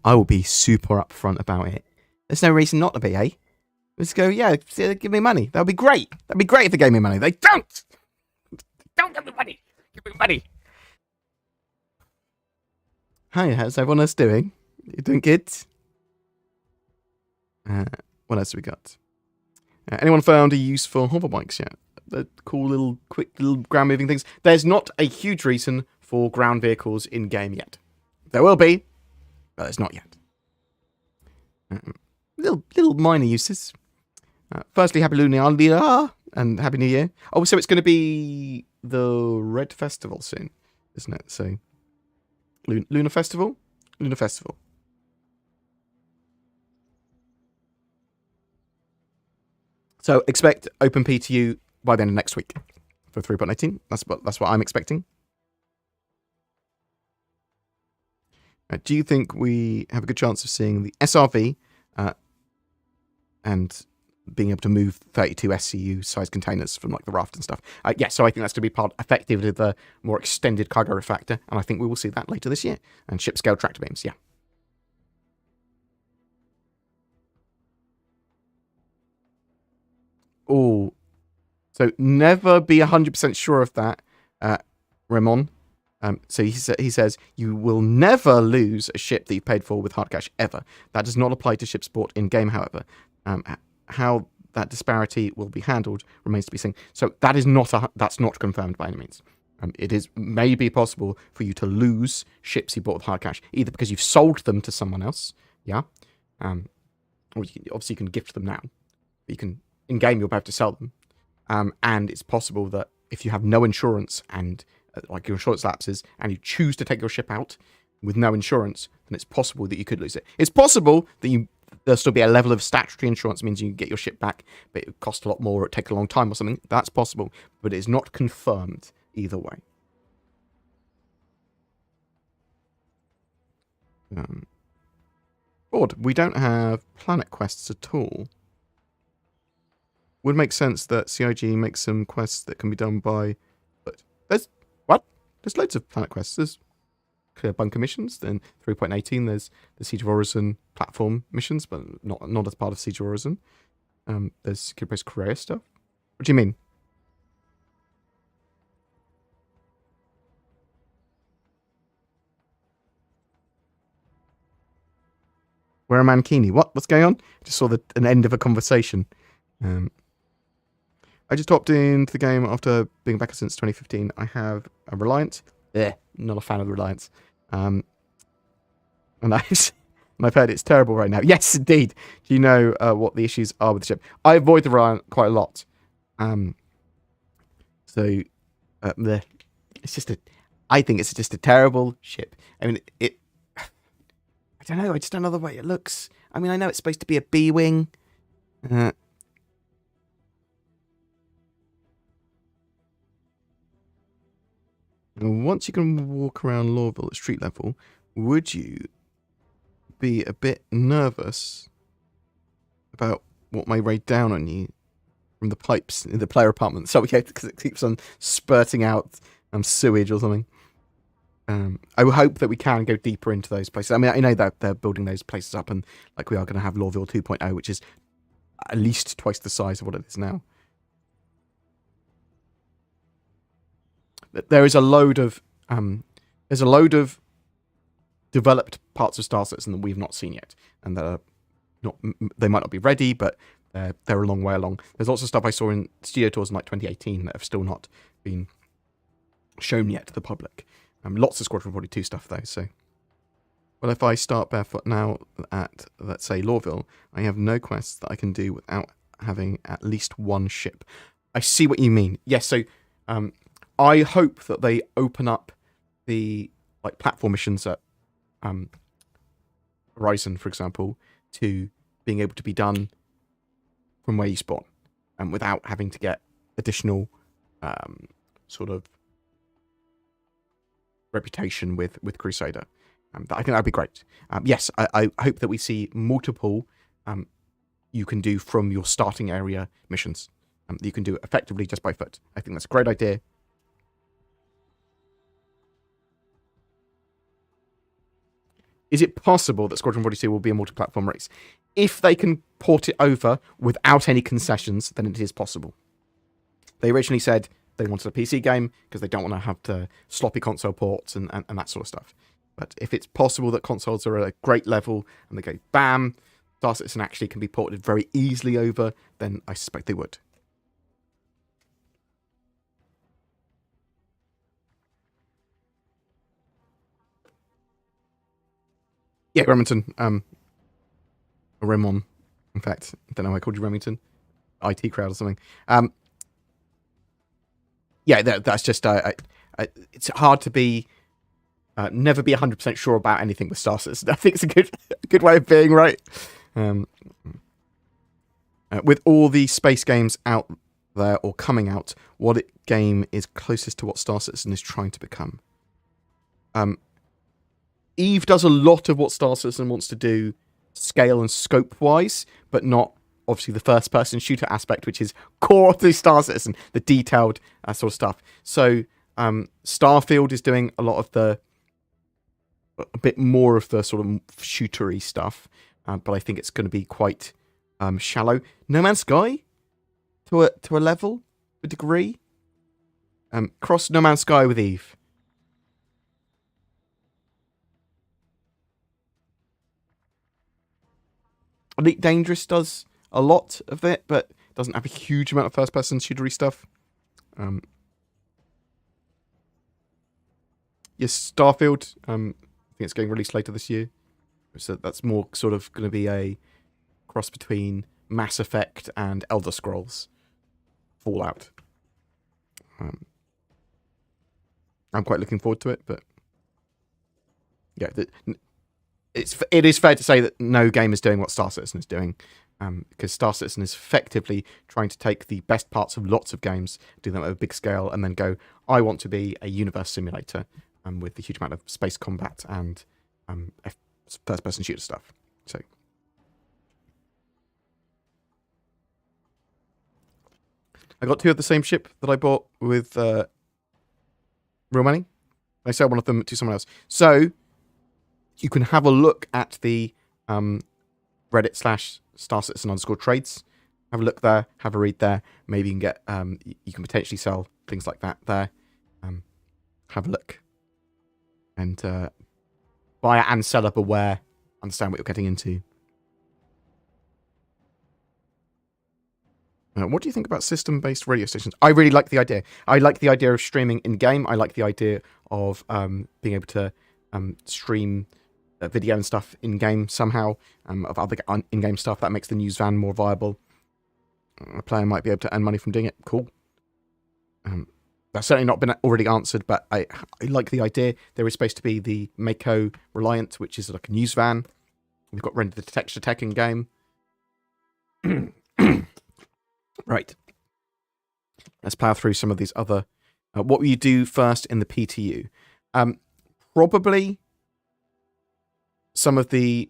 I will be super upfront about it. There's no reason not to be, eh? Let's go, yeah, give me money. That would be great. That'd be great if they gave me money. They don't! Don't give me money! Give me money! Hi, how's everyone else doing? You doing good? What else have we got? Anyone found a use for hover bikes yet? The cool little, quick little ground moving things. There's not a huge reason for ground vehicles in game yet. There will be, but there's not yet. Little minor uses. Firstly, Happy Lunar Year and Happy New Year. Oh, so it's going to be the Red Festival soon, isn't it? So, Lunar Festival? Lunar Festival. So expect Open PTU by the end of next week for 3.18. That's what I'm expecting. Do you think we have a good chance of seeing the SRV and being able to move 32 SCU size containers from like the raft and stuff? Yes, so I think that's going to be part effectively the more extended cargo refactor, and I think we will see that later this year. And ship scale tractor beams, yeah. Oh, so never be 100% sure of that, Ramon. So he says, you will never lose a ship that you paid for with hard cash, ever. That does not apply to ship sport in-game, however. How that disparity will be handled remains to be seen. So that is that's not confirmed by any means. It is maybe possible for you to lose ships you bought with hard cash, either because you've sold them to someone else, yeah, or obviously you can gift them now. But you can, in-game, you'll be able to sell them. And it's possible that if you have no insurance and like your insurance lapses and you choose to take your ship out with no insurance, then it's possible that you could lose it. It's possible that there'll still be a level of statutory insurance, means you can get your ship back, but it would cost a lot more or it take a long time or something. That's possible, but it's not confirmed either way. Odd, we don't have planet quests at all. Would make sense that CIG makes some quests that can be done by... But there's loads of planet quests. There's clear bunker missions. Then 3.18, there's the Siege of Orison platform missions, but not as part of Siege of Orison. There's Secure Base Korea stuff. What do you mean? Where a mankini? What's going on? I just saw an end of a conversation. I just hopped into the game after being back since 2015. I have a Reliant. Not a fan of the Reliance. And I've heard it's terrible right now. Yes, indeed. Do you know what the issues are with the ship? I avoid the Reliant quite a lot. It's just I think it's just a terrible ship. I mean, I don't know. I just don't know the way it looks. I mean, I know it's supposed to be a B-wing. Once you can walk around Lawville at street level, would you be a bit nervous about what may raid down on you from the pipes in the player apartment. So yeah, because it keeps on spurting out sewage or something. I hope that we can go deeper into those places. I mean, I know that they're building those places up, and like we are going to have Lawville 2.0, which is at least twice the size of what it is now. There is a load of developed parts of Star Citizen that we've not seen yet, and that are not. They might not be ready, but they're a long way along. There's lots of stuff I saw in studio tours in like 2018 that have still not been shown yet to the public. Lots of Squadron 42 stuff though. So, well, if I start barefoot now at, let's say, Lawville, I have no quests that I can do without having at least one ship. I see what you mean. Yes. So, I hope that they open up the like platform missions at Horizon, for example, to being able to be done from where you spawn, and without having to get additional sort of reputation with Crusader. I think that'd be great. Yes, I hope that we see multiple you can do from your starting area missions that you can do effectively just by foot. I think that's a great idea. Is it possible that Squadron 42 will be a multi-platform race? If they can port it over without any concessions, then it is possible. They originally said they wanted a PC game because they don't want to have to sloppy console ports and that sort of stuff. But if it's possible that consoles are at a great level and they go, bam, Star Citizen actually can be ported very easily over, then I suspect they would. Yeah, Remington. Or Remon, in fact. I don't know why I called you Remington. IT crowd or something. Yeah, that's just... it's hard to be... never be 100% sure about anything with Star Citizen. I think it's a good way of being, right? With all the space games out there or coming out, what game is closest to what Star Citizen is trying to become? Eve does a lot of what Star Citizen wants to do scale and scope-wise, but not, obviously, the first-person shooter aspect, which is core to Star Citizen, the detailed sort of stuff. So, Starfield is doing a bit more of the sort of shootery stuff, but I think it's going to be quite shallow. No Man's Sky, to a level, a degree. Cross No Man's Sky with Eve. Elite Dangerous does a lot of it, but doesn't have a huge amount of first-person shootery stuff. Yes, Starfield. I think it's getting released later this year, so that's more sort of going to be a cross between Mass Effect and Elder Scrolls Fallout. I'm quite looking forward to it, but yeah, it is fair to say that no game is doing what Star Citizen is doing, because Star Citizen is effectively trying to take the best parts of lots of games, do them at a big scale, and then go, I want to be a universe simulator with a huge amount of space combat and first-person shooter stuff. So, I got 2 of the same ship that I bought with real money. I sell one of them to someone else. So, you can have a look at the Reddit/Star Citizen _trades. Have a look there, have a read there. Maybe you can get, you can potentially sell things like that there. Have a look. And buyer and seller beware. Understand what you're getting into. What do you think about system-based radio stations? I really like the idea. I like the idea of streaming in-game. I like the idea of being able to stream video and stuff in-game somehow, of other in-game stuff. That makes the news van more viable. A player might be able to earn money from doing it. Cool. That's certainly not been already answered, but I like the idea. There is supposed to be the Mako Reliant, which is like a news van. We've got Render the Texture Tech in-game. Right. Let's plow through some of these other... what will you do first in the PTU? Probably some of the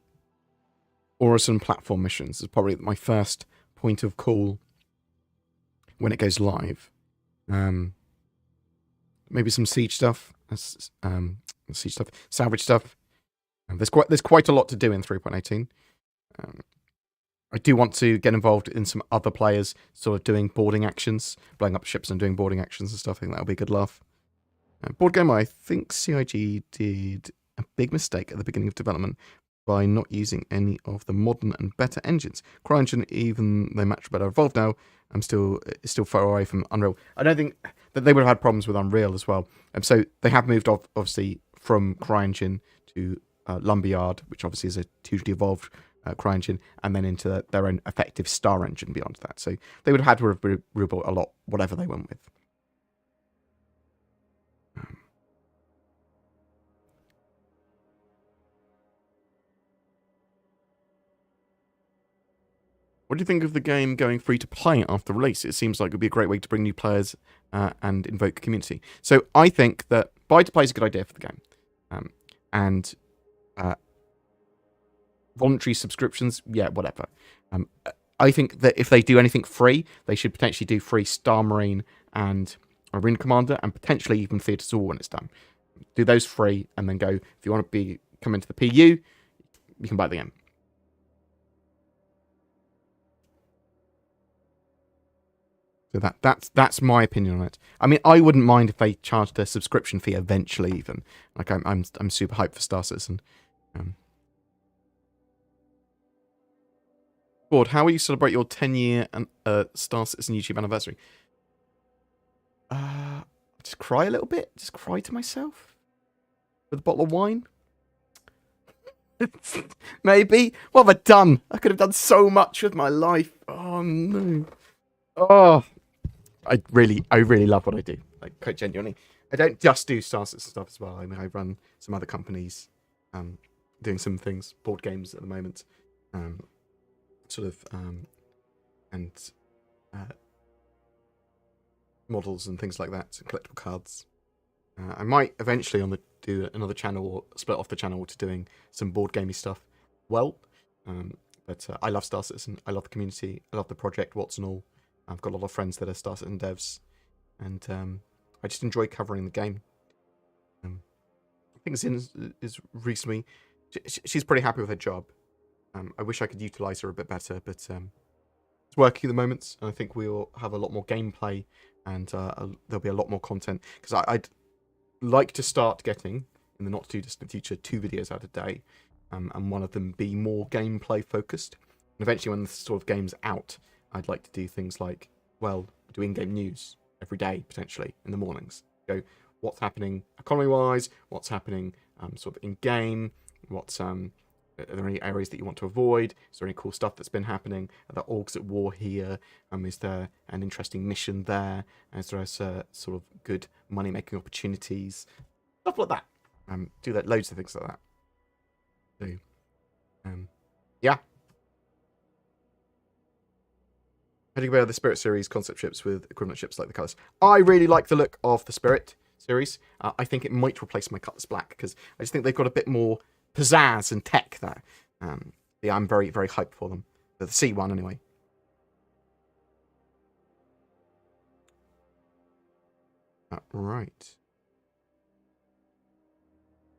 Orison platform missions is probably my first point of call when it goes live. Maybe some siege stuff, salvage stuff. There's quite a lot to do in 3.18. I do want to get involved in some other players sort of doing boarding actions, blowing up ships and doing boarding actions and stuff. I think that'll be a good laugh. BoredGamer, I think CIG did a big mistake at the beginning of development by not using any of the modern and better engines. CryEngine, even though much better evolved now, it's still far away from Unreal. I don't think that they would have had problems with Unreal as well. So they have moved off, obviously, from CryEngine to Lumberyard, which obviously is a hugely evolved CryEngine, and then into their own effective Star Engine beyond that. So they would have had to have rebuilt a lot, whatever they went with. What do you think of the game going free to play after release? It seems like it would be a great way to bring new players and invoke the community. So I think that buy to play is a good idea for the game. And voluntary subscriptions, yeah, whatever. I think that if they do anything free, they should potentially do free Star Marine and Marine Commander, and potentially even Theatre's War when it's done. Do those free, and then go, if you want to come into the PU, you can buy the game. So that's my opinion on it. I mean, I wouldn't mind if they charged a subscription fee eventually, even. Like I'm super hyped for Star Citizen. Bored, how will you celebrate your 10-year Star Citizen YouTube anniversary? Just cry a little bit. Just cry to myself with a bottle of wine. Maybe. What have I done? I could have done so much with my life. Oh no. Oh. I really love what I do. Like, quite genuinely. I don't just do Star Citizen stuff as well. I mean, I run some other companies, doing some things, board games at the moment, and models and things like that, collectible cards. I might eventually do another channel or split off the channel to doing some board gamey stuff. But I love Star Citizen. I love the community. I love the project, what's and all. I've got a lot of friends that are Star Citizen devs, and I just enjoy covering the game. I think Zin is recently... She's pretty happy with her job. I wish I could utilise her a bit better, but it's working at the moment, and I think we'll have a lot more gameplay, and there'll be a lot more content, because I'd like to start getting, in the not-too-distant future, 2 videos out a day, and one of them be more gameplay focused. And eventually, when the sort of game's out, I'd like to do things like, well, do in-game news every day, potentially, in the mornings. Go, what's happening economy-wise, what's happening sort of in-game, are there any areas that you want to avoid? Is there any cool stuff that's been happening? Are there orgs at war here? Is there an interesting mission there? Is there sort of good money-making opportunities? Stuff like that. Do that, loads of things like that. So, yeah. How do you compare the Spirit series concept ships with equivalent ships like the Cutlass? I really like the look of the Spirit series. I think it might replace my Cutlass Black, because I just think they've got a bit more pizzazz and tech there. Yeah, I'm very, very hyped for them. The C1, anyway. Right.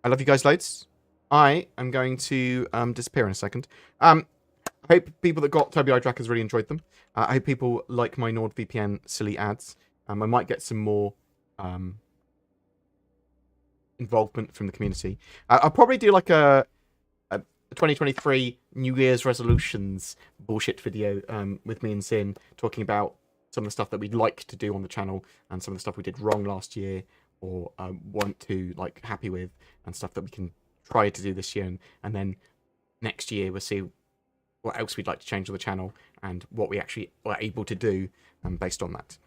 I love you guys loads. I am going to disappear in a second. I hope people that got Toby Idrak has really enjoyed them. I hope people like my NordVPN silly ads. I might get some more involvement from the community. I'll probably do like a 2023 New Year's resolutions bullshit video with me and Zin, talking about some of the stuff that we'd like to do on the channel, and some of the stuff we did wrong last year, or want to, like, happy with, and stuff that we can try to do this year, and then next year we'll see what else we'd like to change on the channel, and what we actually are able to do based on that.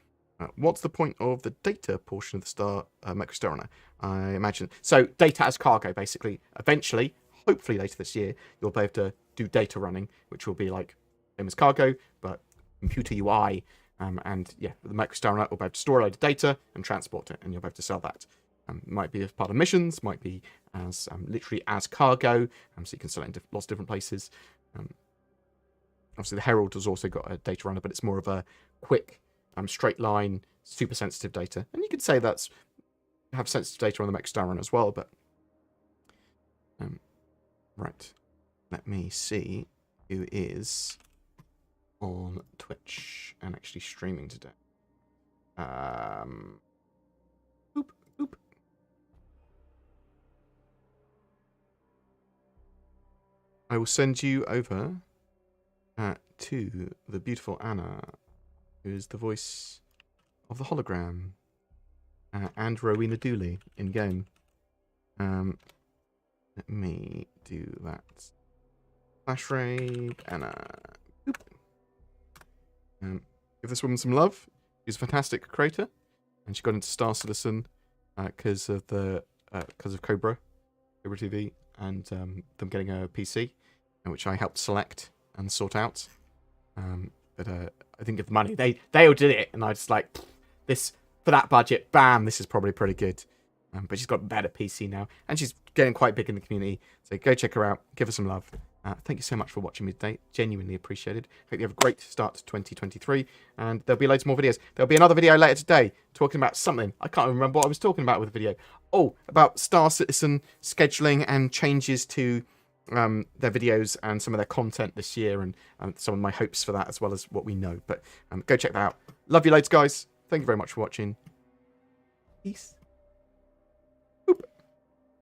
What's the point of the data portion of the Microstar Runner? I imagine. So, data as cargo, basically. Eventually, hopefully later this year, you'll be able to do data running, which will be like same as cargo, but computer UI. And yeah, the Microstar Runner will be able to store a load of data and transport it, and you'll be able to sell that. Might be as part of missions, might be as literally as cargo, so you can sell it in lots of different places. Obviously, the Herald has also got a data runner, but it's more of a quick straight line, super sensitive data. And you could say that's have sensitive data on the MechStar as well, but right. Let me see who is on Twitch and actually streaming today. Boop, boop. I will send you over to the beautiful Anna, who is the voice of the hologram, and Rowena Dooley in game. Let me do that. Flash raid, Anna. Boop. Give this woman some love. She's a fantastic creator, and she got into Star Citizen because of Cobra TV, and them getting a PC, which I helped select and sort out. But I didn't give the money. They all did it, and I just like this for that budget. Bam! This is probably pretty good. But she's got a better PC now, and she's getting quite big in the community. So go check her out. Give her some love. Thank you so much for watching me today. Genuinely appreciated. Hope you have a great start to 2023. And there'll be loads more videos. There'll be another video later today talking about something. I can't remember what I was talking about with the video. Oh, about Star Citizen scheduling and changes to their videos and some of their content this year, and some of my hopes for that, as well as what we know. But go check that out. Love you loads, guys. Thank you very much for watching. Peace.